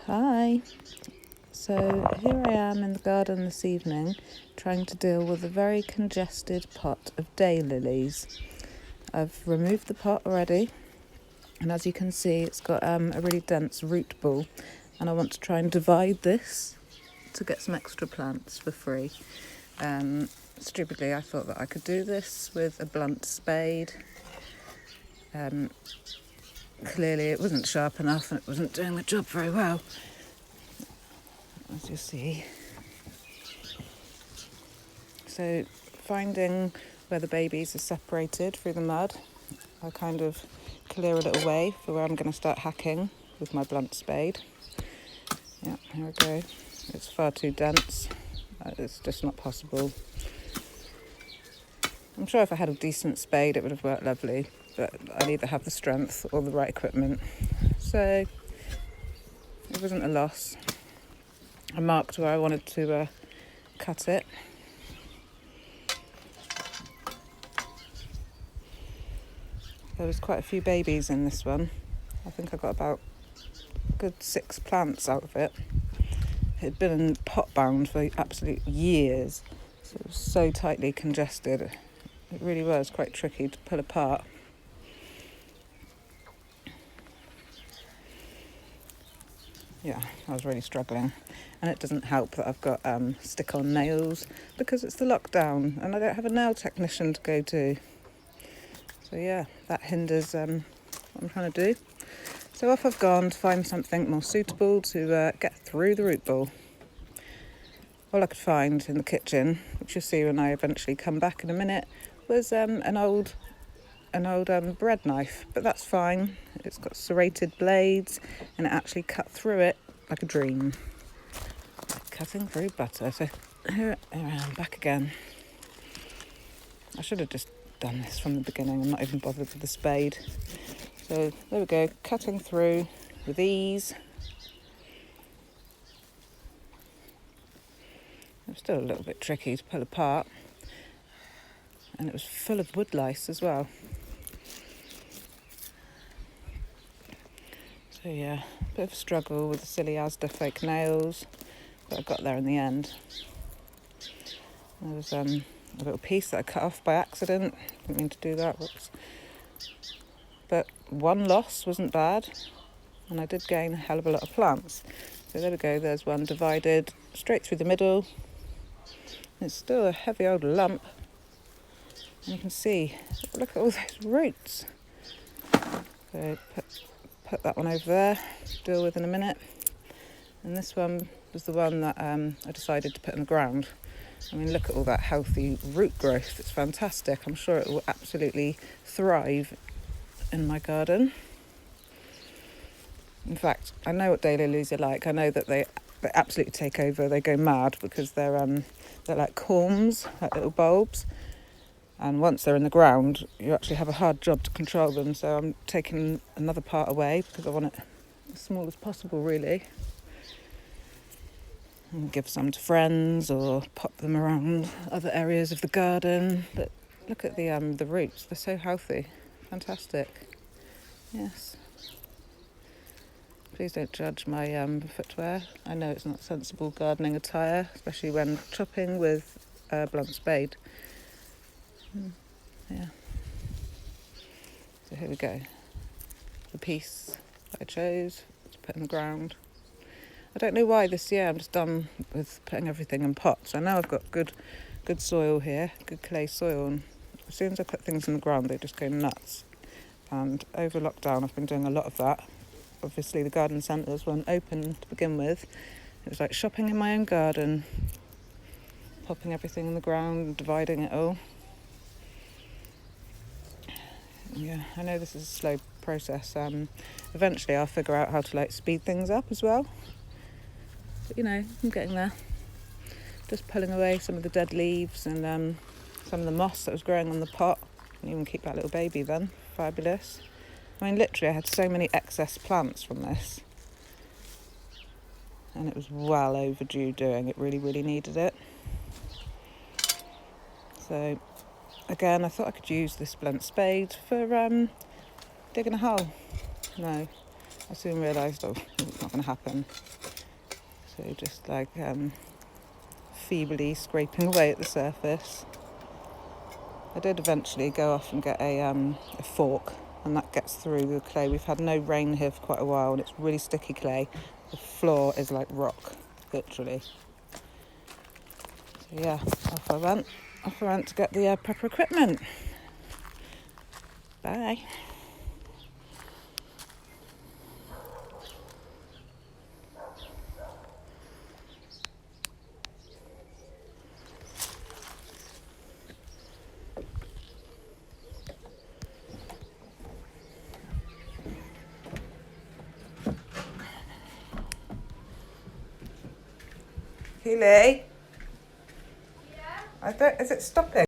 Hi. So here I am in the garden this evening trying to deal with a very congested pot of daylilies. I've removed the pot already, and as you can see it's got a really dense root ball, and I want to try and divide this to get some extra plants for free. Stupidly I thought that I could do this with a blunt spade. Clearly it wasn't sharp enough and it wasn't doing the job very well, as you see. So finding where the babies are separated through the mud, I kind of clear a little way for where I'm going to start hacking with my blunt spade. Yeah, here we go. It's far too dense. It's just not possible. I'm sure if I had a decent spade it would have worked lovely, but I neither have the strength or the right equipment. So it wasn't a loss. I marked where I wanted to cut it. There was quite a few babies in this one. I think I got about a good 6 plants out of it. It had been pot bound for absolute years, so it was so tightly congested. It really was quite tricky to pull apart. Yeah, I was really struggling. And it doesn't help that I've got stick-on nails because it's the lockdown and I don't have a nail technician to go to. So yeah, that hinders what I'm trying to do. So off I've gone to find something more suitable to get through the root ball. All I could find in the kitchen, which you'll see when I eventually come back in a minute, was an old bread knife, but that's fine. It's got serrated blades and it actually cut through it like a dream. Like cutting through butter. So here I am back again. I should have just done this from the beginning and not even bothered with the spade. So there we go, cutting through with ease. It was still a little bit tricky to pull apart, and it was full of wood lice as well. So yeah, a bit of a struggle with the silly Asda fake nails, but I got there in the end. There was a little piece that I cut off by accident. Didn't mean to do that, whoops. But one loss wasn't bad, and I did gain a hell of a lot of plants. So there we go, there's one divided straight through the middle. It's still a heavy old lump. And you can see, look at all those roots. So put that one over there, deal with in a minute. And this one was the one that I decided to put in the ground. I mean, look at all that healthy root growth. It's fantastic. I'm sure it will absolutely thrive in my garden. In fact, I know what daylilies are like. I know that they absolutely take over. They go mad because they're like corms, like little bulbs. And once they're in the ground, you actually have a hard job to control them. So I'm taking another part away because I want it as small as possible, really. And give some to friends or pop them around other areas of the garden. But look at the roots. They're so healthy. Fantastic. Yes. Please don't judge my footwear. I know it's not sensible gardening attire, especially when chopping with a blunt spade. Yeah. So here we go. The piece that I chose to put in the ground. I don't know why this year I'm just done with putting everything in pots. I know I've got good soil here, good clay soil, and as soon as I put things in the ground they just go nuts. And over lockdown I've been doing a lot of that. Obviously the garden centres weren't open to begin with. It was like shopping in my own garden, popping everything in the ground, dividing it all. Yeah, I know this is a slow process. Eventually I'll figure out how to speed things up as well. But I'm getting there. Just pulling away some of the dead leaves and some of the moss that was growing on the pot. And even keep that little baby then. Fabulous. I mean, literally I had so many excess plants from this. And it was well overdue doing. It really, really needed it. So again, I thought I could use this blunt spade for digging a hole. No, I soon realised, oh, it's not going to happen. So just like feebly scraping away at the surface. I did eventually go off and get a fork, and that gets through the clay. We've had no rain here for quite a while, and it's really sticky clay. The floor is like rock, literally. So yeah, off I went to get the proper equipment. Bye. Keely? Yeah? Is it stopping?